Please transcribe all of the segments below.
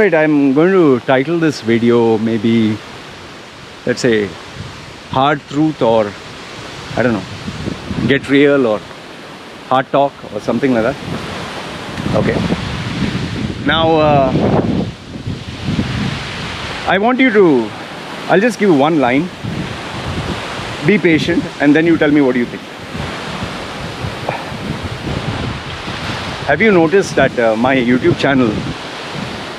Alright, I'm going to title this video maybe, let's say, Hard Truth, or I don't know, Get Real, or Hard Talk, or something like that. Okay. Now, I want you to, I'll just give you one line. Be patient, and then you tell me what you think. Have you noticed that my YouTube channel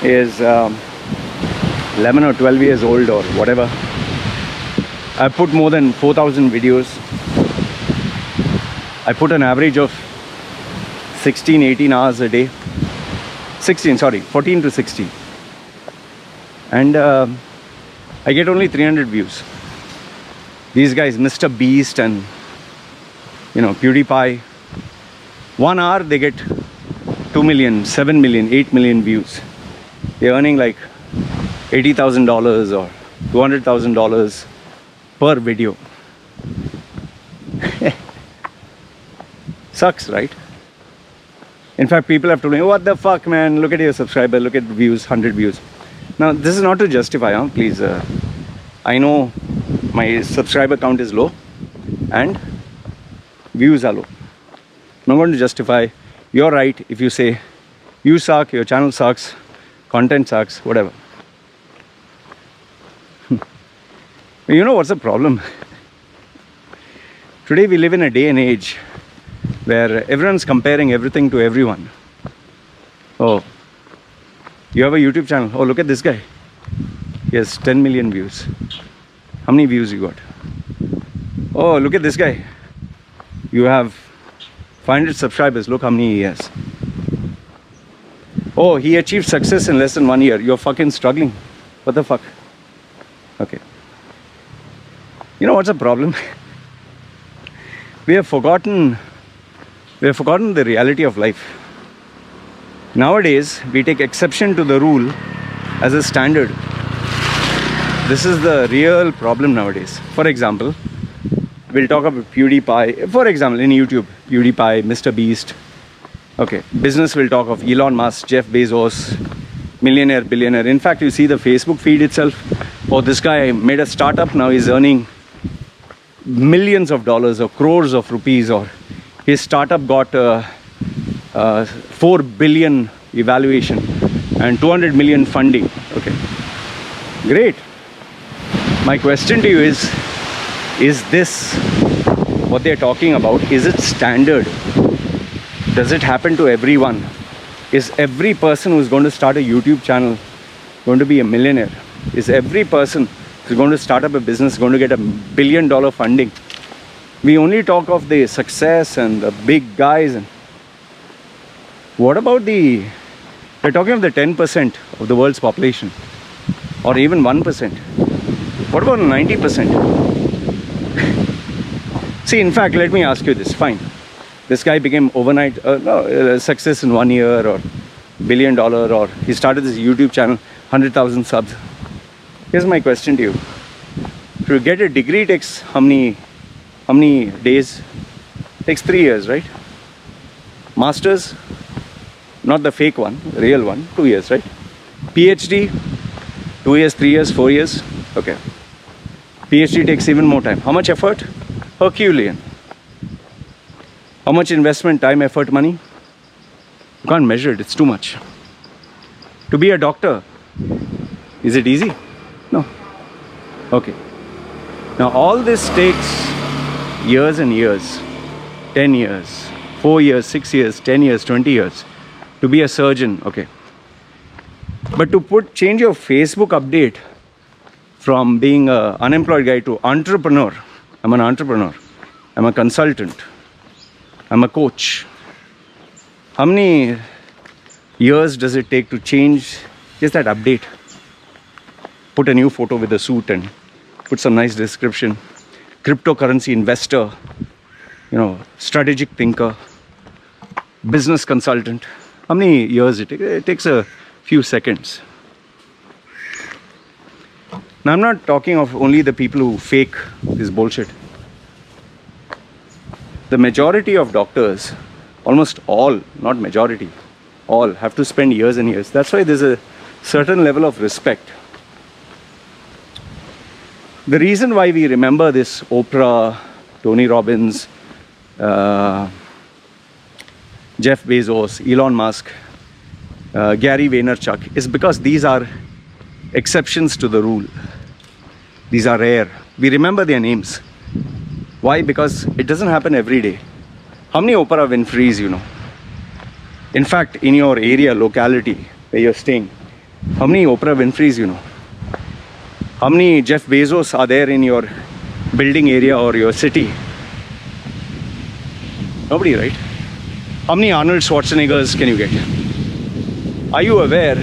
is 11 or 12 years old or whatever? I put more than 4,000 videos. I put an average of 18 hours a day. 14 to 16. And I get only 300 views. These guys, Mr. Beast and, PewDiePie, 1 hour they get 2 million, 7 million, 8 million views. They're earning like $80,000 or $200,000 per video. Sucks, right? In fact, people have told me, what the fuck, man, look at your subscriber, look at views, 100 views. Now, this is not to justify, please. I know my subscriber count is low and views are low. I'm not going to justify. You're right if you say you suck, your channel sucks, content sucks, whatever. You know what's the problem? Today we live in a day and age where everyone's comparing everything to everyone. Oh, you have a YouTube channel. Oh, look at this guy. He has 10 million views. How many views you got? Oh, look at this guy. You have 500 subscribers. Look how many he has. Oh, he achieved success in less than 1 year. You're fucking struggling. What the fuck? Okay. You know what's the problem? We have forgotten the reality of life. Nowadays, we take exception to the rule as a standard. This is the real problem nowadays. For example, we'll talk about PewDiePie. For example, in YouTube, PewDiePie, Mr. Beast. Okay, business will talk of Elon Musk, Jeff Bezos, millionaire, billionaire. In fact, you see the Facebook feed itself. Oh, this guy made a startup, now he's earning millions of dollars or crores of rupees, or his startup got 4 billion evaluation and 200 million funding. Okay, great. My question to you is this what they're talking about? Is it standard? Does it happen to everyone? Is every person who's going to start a YouTube channel going to be a millionaire? Is every person who's going to start up a business going to get $1 billion funding? We only talk of the success and the big guys. And what about we're talking of the 10% of the world's population, or even 1%. What about 90%? See, in fact, let me ask you this. Fine. This guy became overnight success in 1 year, or $1 billion, or he started this YouTube channel, 100,000 subs. Here's my question to you. To get a degree takes how many days? It takes 3 years, right? Masters, not the fake one, the real one, 2 years, right? PhD, 2 years, 3 years, 4 years. Okay. PhD takes even more time. How much effort? Herculean. How much investment, time, effort, money? You can't measure it, it's too much. To be a doctor, is it easy? No. Okay. Now all this takes years and years. 10 years, 4 years, 6 years, 10 years, 20 years. To be a surgeon, okay. But to change your Facebook update from being an unemployed guy to entrepreneur. I'm an entrepreneur. I'm a consultant. I'm a coach. How many years does it take to change just that update? Put a new photo with a suit and put some nice description. Cryptocurrency investor, strategic thinker, business consultant. How many years it takes? It takes a few seconds. Now, I'm not talking of only the people who fake this bullshit. The majority of doctors, almost all, not majority, all have to spend years and years. That's why there's a certain level of respect. The reason why we remember this Oprah, Tony Robbins, Jeff Bezos, Elon Musk, Gary Vaynerchuk is because these are exceptions to the rule. These are rare. We remember their names. Why? Because it doesn't happen every day. How many Oprah Winfreys you know? In fact, in your area, locality where you're staying, how many Oprah Winfreys you know? How many Jeff Bezos are there in your building area or your city? Nobody, right? How many Arnold Schwarzeneggers can you get? Are you aware?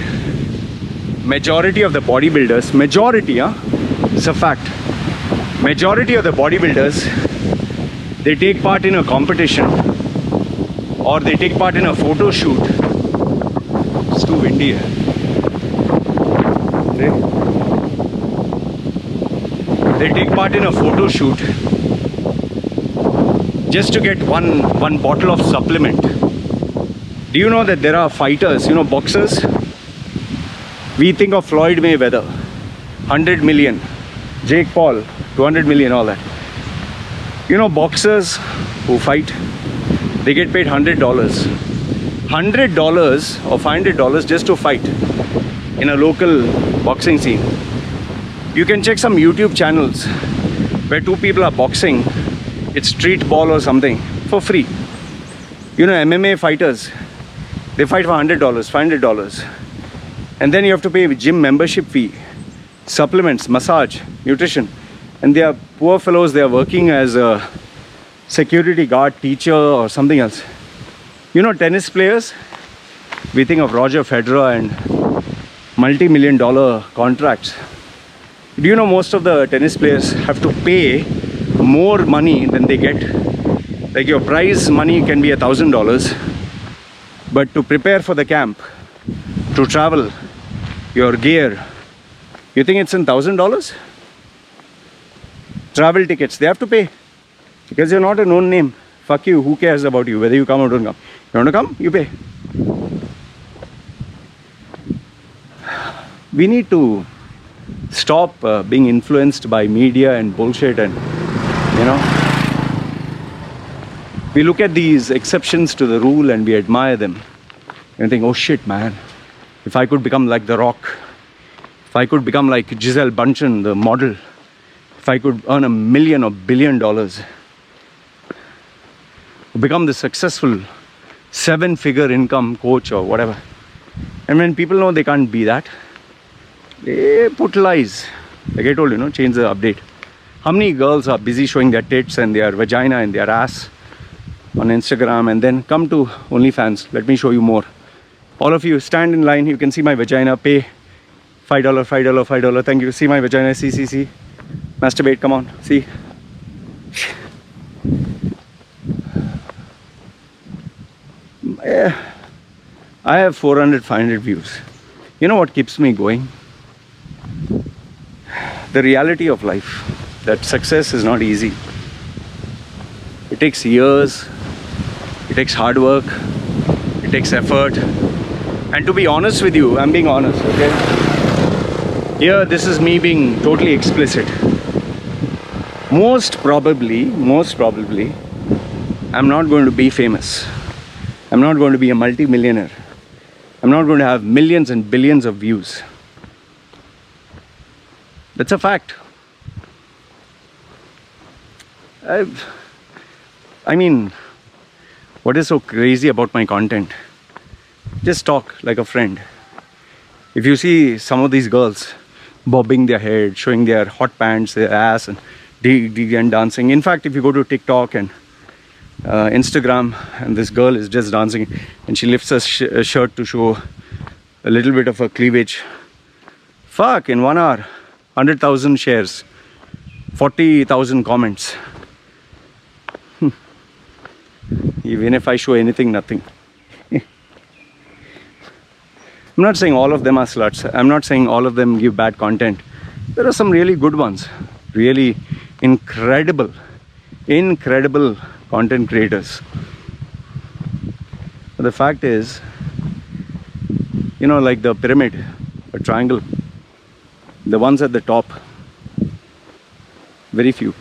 Majority of the bodybuilders, it's a fact. Majority of the bodybuilders, they take part in a competition or they take part in a photo shoot. It's too windy here. They take part in a photo shoot just to get one bottle of supplement. Do you know that there are fighters, boxers? We think of Floyd Mayweather, 100 million. Jake Paul, 200 million, all that. Boxers who fight, they get paid $100. $100 or $500 just to fight in a local boxing scene. You can check some YouTube channels where two people are boxing. It's street ball or something for free. MMA fighters, they fight for $100, $500. And then you have to pay a gym membership fee, supplements, massage, nutrition. And they are poor fellows, they are working as a security guard, teacher or something else. Tennis players, we think of Roger Federer and multi-million-dollar contracts. Do you know most of the tennis players have to pay more money than they get? Like your prize money can be $1,000, but to prepare for the camp, to travel, your gear, you think it's in $1,000? Travel tickets, they have to pay because you're not a known name. Fuck you, who cares about you, whether you come or don't come? You want to come? You pay. We need to stop being influenced by media and bullshit and, we look at these exceptions to the rule and we admire them and think, oh shit, man, if I could become like The Rock, if I could become like Giselle Bundchen, the model, if I could earn $1 million or $1 billion, become the successful 7-figure income coach or whatever. And when people know they can't be that, they put lies. Like I told you, change the update. How many girls are busy showing their tits and their vagina and their ass on Instagram and then come to OnlyFans? Let me show you more. All of you stand in line, you can see my vagina, pay $5, $5, $5. Thank you. See my vagina, see. Masturbate, come on, see. I have 400, 500 views. You know what keeps me going? The reality of life, that success is not easy. It takes years, it takes hard work, it takes effort. And to be honest with you, I'm being honest, okay? Here, this is me being totally explicit. Most probably, I'm not going to be famous. I'm not going to be a multi-millionaire. I'm not going to have millions and billions of views. That's a fact. I mean, what is so crazy about my content? Just talk like a friend. If you see some of these girls bobbing their head, showing their hot pants, their ass, and dancing. In fact, if you go to TikTok and Instagram, and this girl is just dancing, and she lifts her shirt to show a little bit of her cleavage. Fuck, in 1 hour, 100,000 shares, 40,000 comments. Even if I show anything, nothing. I'm not saying all of them are sluts. I'm not saying all of them give bad content. There are some really good ones. Really incredible content creators. But the fact is, like the pyramid, a triangle. The ones at the top, very few.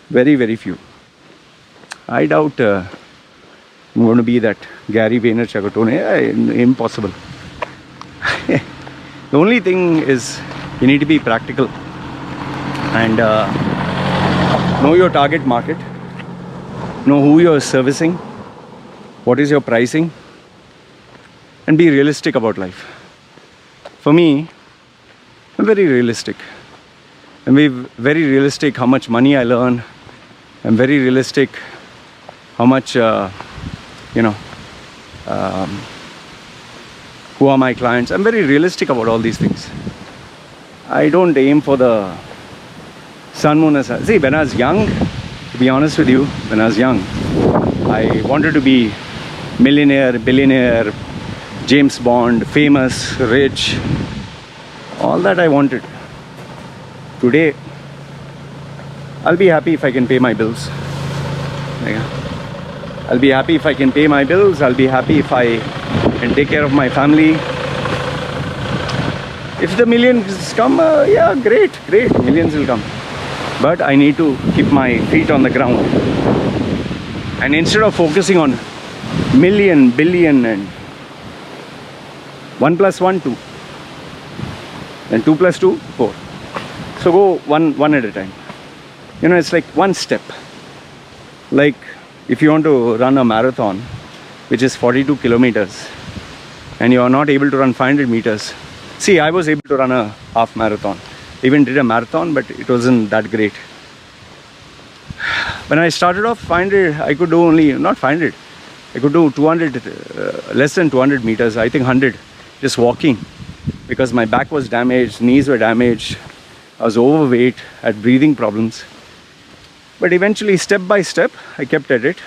Very, very few. I doubt I'm going to be that Gary Vaynerchuk. Impossible. The only thing is you need to be practical and know your target market, know who you're servicing, what is your pricing, and be realistic about life. For me, I'm very realistic. I'm very realistic how much money I earn. I'm very realistic how much, who are my clients. I'm very realistic about all these things. I don't aim for the sun, moon, and stars. See, when I was young, to be honest with you, when I was young, I wanted to be millionaire, billionaire, James Bond, famous, rich. All that I wanted. Today, I'll be happy if I can pay my bills. I'll be happy if I can pay my bills. I'll be happy if I can take care of my family. If the millions come, yeah, great. Millions will come. But I need to keep my feet on the ground. And instead of focusing on million, billion, and 1 + 1, 2. And 2 + 2, 4. So go one at a time. It's like one step. Like if you want to run a marathon, which is 42 kilometers, and you are not able to run 500 meters. See, I was able to run a half marathon. Even did a marathon, but it wasn't that great. When I started off 500, I could do only, not 500, I could do 200, less than 200 meters, I think 100, just walking. Because my back was damaged, knees were damaged, I was overweight, had breathing problems. But eventually, step by step, I kept at it.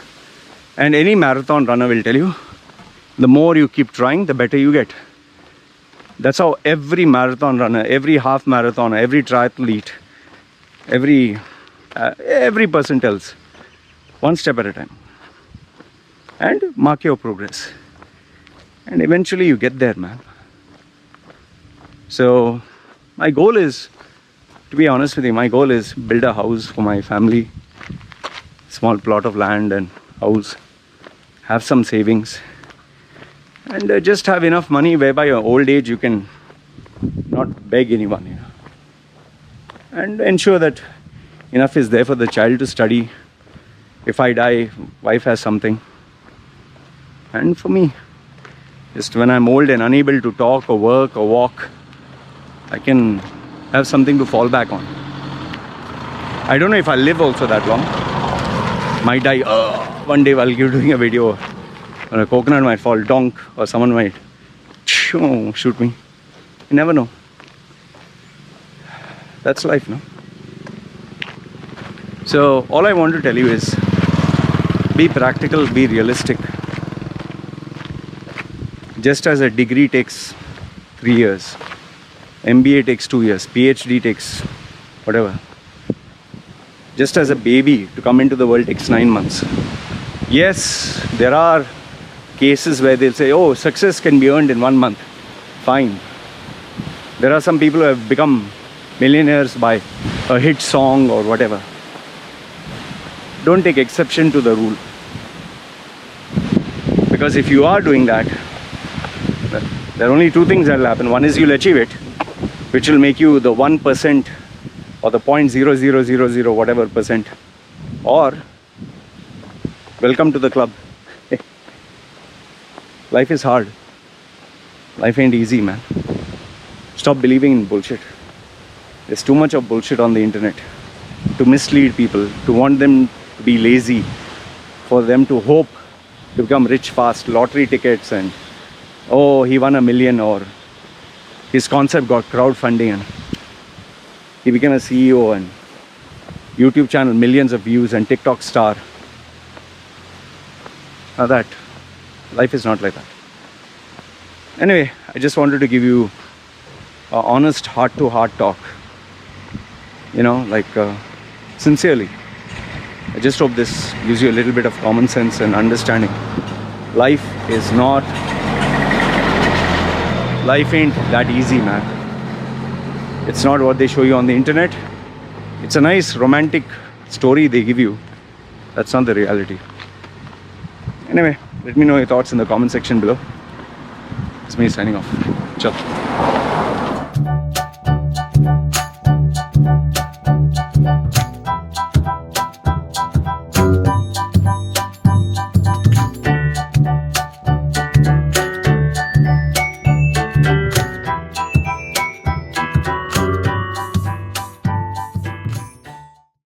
And any marathon runner will tell you, the more you keep trying, the better you get. That's how every marathon runner, every half marathoner, every triathlete, every person tells. One step at a time. And mark your progress. And eventually you get there, man. So, my goal is, to be honest with you, my goal is build a house for my family. Small plot of land and house. Have some savings. And just have enough money whereby your old age you can not beg anyone. And ensure that enough is there for the child to study. If I die, wife has something. And for me, just when I'm old and unable to talk or work or walk, I can have something to fall back on. I don't know if I'll live also that long. Might die one day while you're doing a video, or a coconut might fall, donk, or someone might shoot me. You never know. That's life, no? So all I want to tell you is, be practical, be realistic. Just as a degree takes 3 years, MBA takes 2 years, PhD takes whatever. Just as a baby to come into the world takes 9 months. Yes, there are cases where they'll say, oh, success can be earned in 1 month. Fine. There are some people who have become millionaires by a hit song or whatever. Don't take exception to the rule. Because if you are doing that, there are only 2 things that will happen. One is you'll achieve it, which will make you the 1% or the 0.0000 whatever percent, or welcome to the club. Life is hard. Life ain't easy, man. Stop believing in bullshit. There's too much of bullshit on the internet to mislead people, to want them to be lazy, for them to hope to become rich fast, lottery tickets, and oh, he won $1 million, or his concept got crowdfunding and he became a CEO and YouTube channel, millions of views, and TikTok star. Now that life is not like that. Anyway, I just wanted to give you an honest heart-to-heart talk. Sincerely. I just hope this gives you a little bit of common sense and understanding. Life is not life ain't that easy, man. It's not what they show you on the internet. It's a nice romantic story they give you. That's not the reality. Anyway, let me know your thoughts in the comment section below. It's me signing off. Ciao.